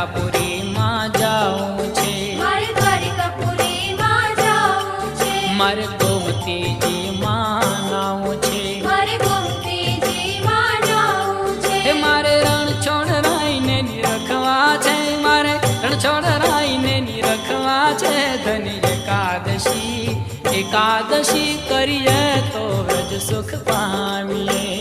દ્વારિકાપુરીમાં જાવું છે, મારે દ્વારિકાપુરીમાં જાવું છે, મારે ગોમતીજીમાં નાવું છે, મારે ગોમતીજીમાં નાવું છે, હે મારે રણછોડરાયને નિરખવા છે, મારે રણછોડરાયને નિરખવા છે. ધની એકાદશી એકાદશી કરીએ તો વ્રજ સુખ પામીએ.